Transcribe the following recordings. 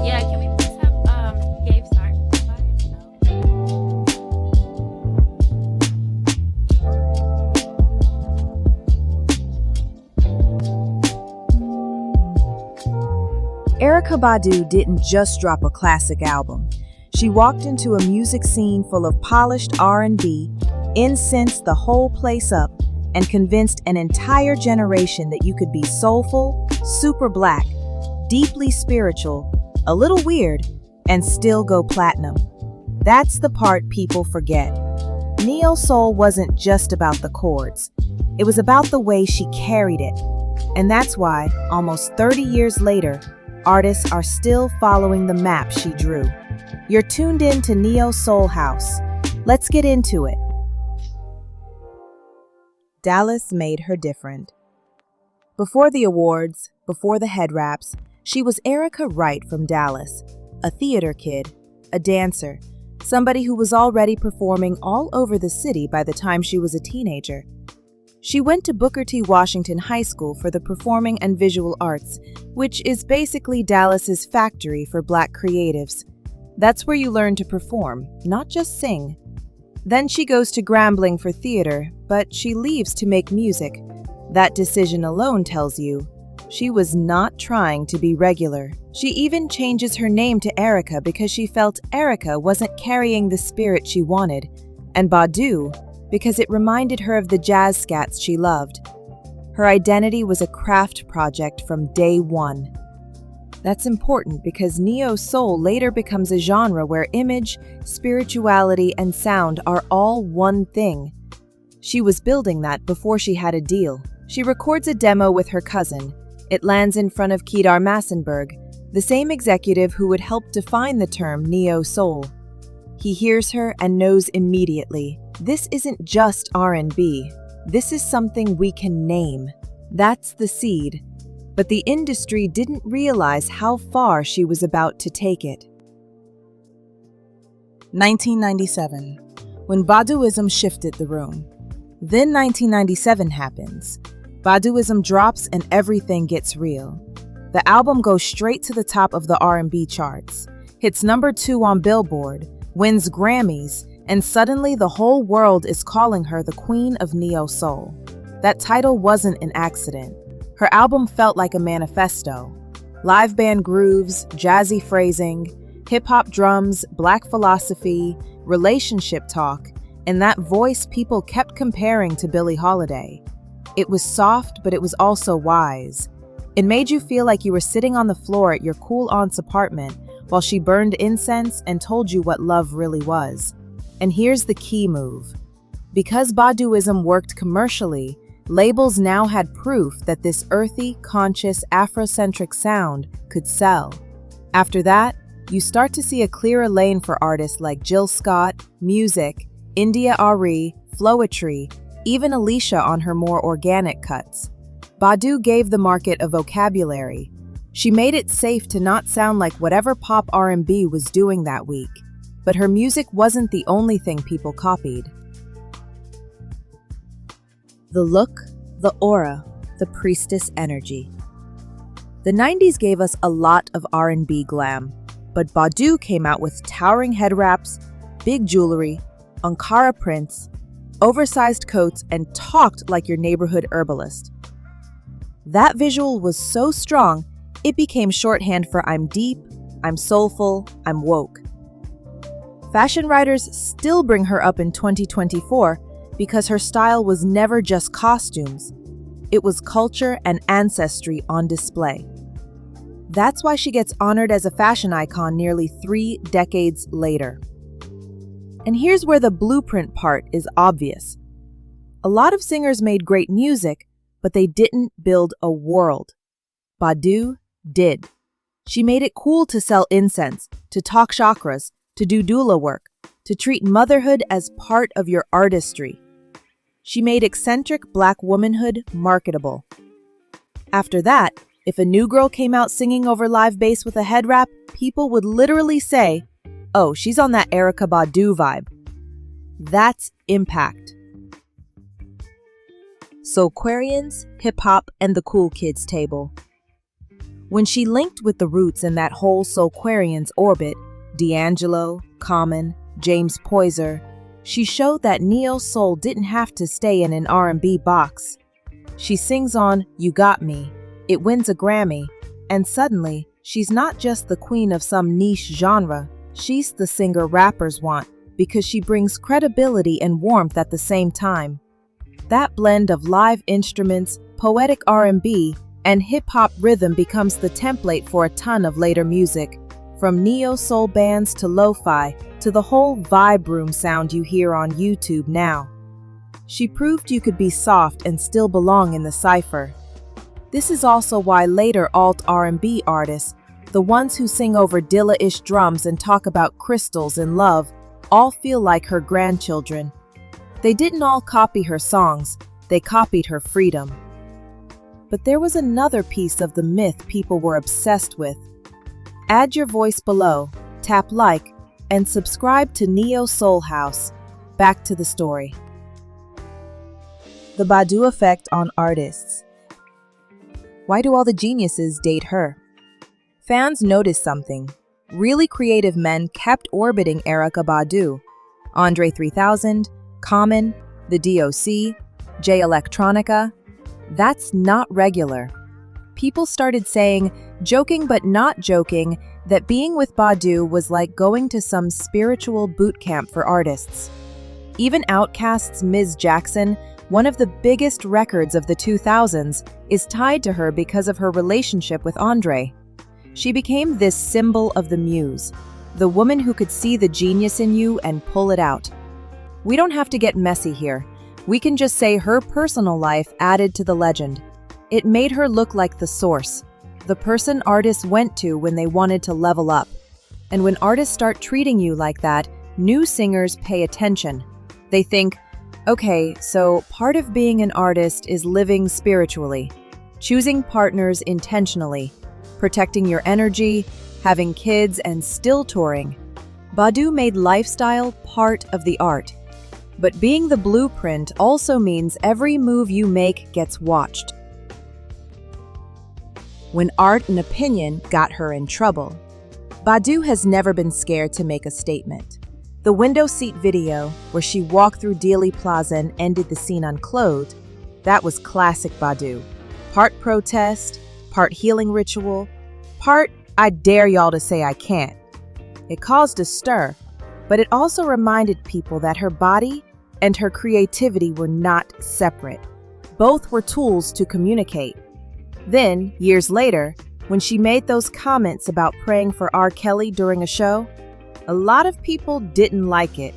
Yeah, can we please have Gabe start by himself? Erykah Badu didn't just drop a classic album. She walked into a music scene full of polished R&B, incensed the whole place up, and convinced an entire generation that you could be soulful, super black, deeply spiritual, a little weird, and still go platinum. That's the part people forget. Neo-soul wasn't just about the chords. It was about the way she carried it. And that's why, almost 30 years later, artists are still following the map she drew. You're tuned in to Neo Soul House. Let's get into it. Dallas made her different. Before the awards, before the headwraps, she was Erykah Wright from Dallas, a theater kid, a dancer, somebody who was already performing all over the city by the time she was a teenager. She went to Booker T. Washington High School for the Performing and Visual Arts, which is basically Dallas's factory for Black creatives. That's where you learn to perform, not just sing. Then she goes to Grambling for theater, but she leaves to make music. That decision alone tells you she was not trying to be regular. She even changes her name to Erykah because she felt Erykah wasn't carrying the spirit she wanted, and Badu because it reminded her of the jazz scats she loved. Her identity was a craft project from day one. That's important because neo-soul later becomes a genre where image, spirituality, and sound are all one thing. She was building that before she had a deal. She records a demo with her cousin. It lands in front of Kedar Massenberg, the same executive who would help define the term neo-soul. He hears her and knows immediately, this isn't just R&B. This is something we can name. That's the seed. But the industry didn't realize how far she was about to take it. 1997, when Baduizm shifted the room. Then 1997 happens. Baduizm drops and everything gets real. The album goes straight to the top of the R&B charts, hits number 2 on Billboard, wins Grammys, and suddenly the whole world is calling her the Queen of Neo-Soul. That title wasn't an accident. Her album felt like a manifesto. Live band grooves, jazzy phrasing, hip-hop drums, black philosophy, relationship talk, and that voice people kept comparing to Billie Holiday. It was soft, but it was also wise. It made you feel like you were sitting on the floor at your cool aunt's apartment while she burned incense and told you what love really was. And here's the key move. Because Baduizm worked commercially, labels now had proof that this earthy, conscious, Afrocentric sound could sell. After that, you start to see a clearer lane for artists like Jill Scott, Music, India Ari, Flowetry, even Alicia on her more organic cuts. Badu gave the market a vocabulary. She made it safe to not sound like whatever pop R&B was doing that week. But her music wasn't the only thing people copied. The look, the aura, the Priestess energy. The 90s gave us a lot of R&B glam, but Badu came out with towering head wraps, big jewelry, Ankara prints, oversized coats, and talked like your neighborhood herbalist. That visual was so strong, it became shorthand for I'm deep, I'm soulful, I'm woke. Fashion writers still bring her up in 2024 because her style was never just costumes. It was culture and ancestry on display. That's why she gets honored as a fashion icon nearly 3 decades later. And here's where the blueprint part is obvious. A lot of singers made great music, but they didn't build a world. Badu did. She made it cool to sell incense, to talk chakras, to do doula work, to treat motherhood as part of your artistry. She made eccentric Black womanhood marketable. After that, if a new girl came out singing over live bass with a head wrap, people would literally say, oh, she's on that Erykah Badu vibe. That's impact. Soulquarians, hip-hop, and the cool kids table. When she linked with the roots in that whole Soulquarians orbit, D'Angelo, Common, James Poyser, she showed that neo-soul didn't have to stay in an R&B box. She sings on You Got Me, it wins a Grammy, and suddenly, she's not just the queen of some niche genre, she's the singer rappers want, because she brings credibility and warmth at the same time. That blend of live instruments, poetic R&B, and hip-hop rhythm becomes the template for a ton of later music, from neo-soul bands to lo-fi, to the whole vibe room sound you hear on YouTube now. She proved you could be soft and still belong in the cypher. This is also why later alt R&B artists, the ones who sing over Dilla-ish drums and talk about crystals and love, all feel like her grandchildren. They didn't all copy her songs, they copied her freedom. But there was another piece of the myth people were obsessed with. Add your voice below, tap like, and subscribe to Neo Soul House. Back to the story. The Badu effect on artists. Why do all the geniuses date her? Fans noticed something. Really creative men kept orbiting Erykah Badu. Andre 3000, Common, the DOC, J Electronica. That's not regular. People started saying, joking but not joking, that being with Badu was like going to some spiritual boot camp for artists. Even Outkast's Ms. Jackson, one of the biggest records of the 2000s, is tied to her because of her relationship with Andre. She became this symbol of the muse, the woman who could see the genius in you and pull it out. We don't have to get messy here. We can just say her personal life added to the legend. It made her look like the source, the person artists went to when they wanted to level up. And when artists start treating you like that, new singers pay attention. They think, okay, so part of being an artist is living spiritually, choosing partners intentionally, protecting your energy, having kids, and still touring. Badu made lifestyle part of the art. But being the blueprint also means every move you make gets watched. When art and opinion got her in trouble, Badu has never been scared to make a statement. The window seat video, where she walked through Dealey Plaza and ended the scene unclothed, that was classic Badu. Part protest, part healing ritual, part I dare y'all to say I can't. It caused a stir, but it also reminded people that her body and her creativity were not separate. Both were tools to communicate. Then, years later, when she made those comments about praying for R. Kelly during a show, a lot of people didn't like it.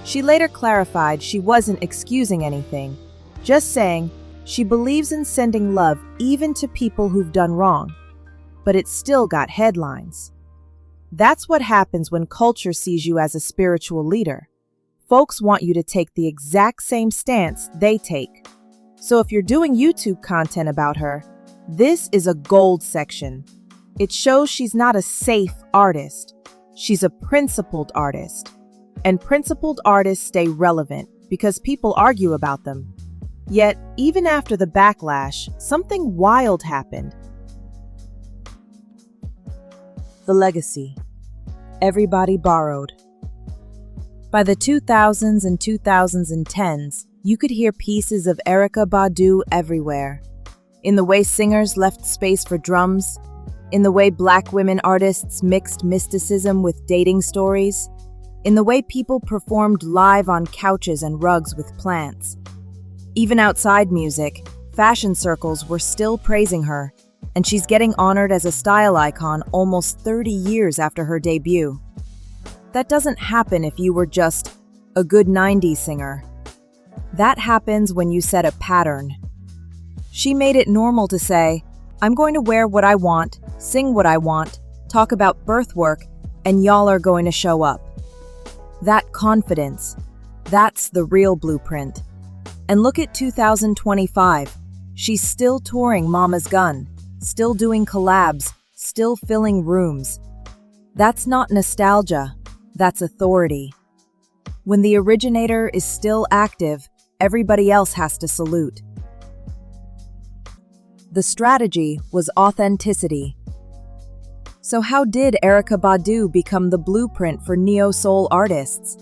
She later clarified she wasn't excusing anything, just saying she believes in sending love even to people who've done wrong. But it still got headlines. That's what happens when culture sees you as a spiritual leader. Folks want you to take the exact same stance they take. So if you're doing YouTube content about her, this is a gold section. It shows she's not a safe artist. She's a principled artist. And principled artists stay relevant because people argue about them. Yet, even after the backlash, something wild happened. The legacy. Everybody borrowed. By the 2000s and 2010s, you could hear pieces of Erykah Badu everywhere. In the way singers left space for drums, in the way Black women artists mixed mysticism with dating stories, in the way people performed live on couches and rugs with plants. Even outside music, fashion circles were still praising her, and she's getting honored as a style icon almost 30 years after her debut. That doesn't happen if you were just a good 90s singer. That happens when you set a pattern. She made it normal to say, I'm going to wear what I want, sing what I want, talk about birth work, and y'all are going to show up. That confidence, that's the real blueprint. And look at 2025. She's still touring Mama's Gun, still doing collabs, still filling rooms. That's not nostalgia, that's authority. When the originator is still active, everybody else has to salute. The strategy was authenticity. So how did Erykah Badu become the blueprint for neo-soul artists?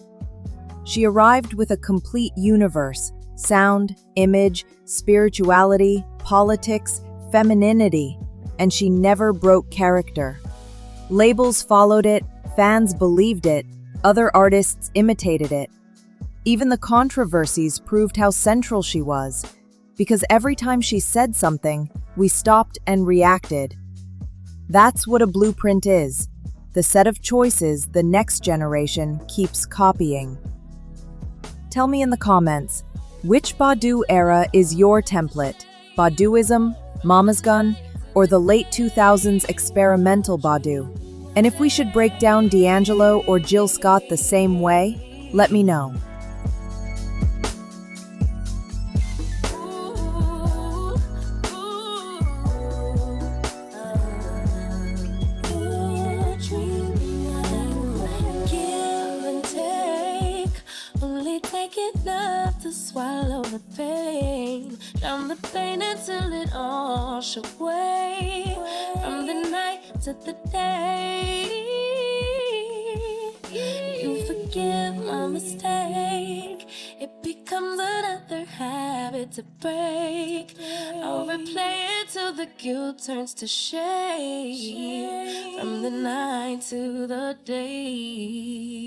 She arrived with a complete universe: sound, image, spirituality, politics, femininity, and she never broke character. Labels followed it, fans believed it, other artists imitated it. Even the controversies proved how central she was, because every time she said something, we stopped and reacted. That's what a blueprint is, the set of choices the next generation keeps copying. Tell me in the comments, which Badu era is your template? Baduizm, Mama's Gun, or the late 2000s experimental Badu? And if we should break down D'Angelo or Jill Scott the same way, let me know. Enough to swallow the pain, drown the pain until it all should away. From the night to the day, you forgive my mistake. It becomes another habit to break. I'll replay it till the guilt turns to shame. From the night to the day.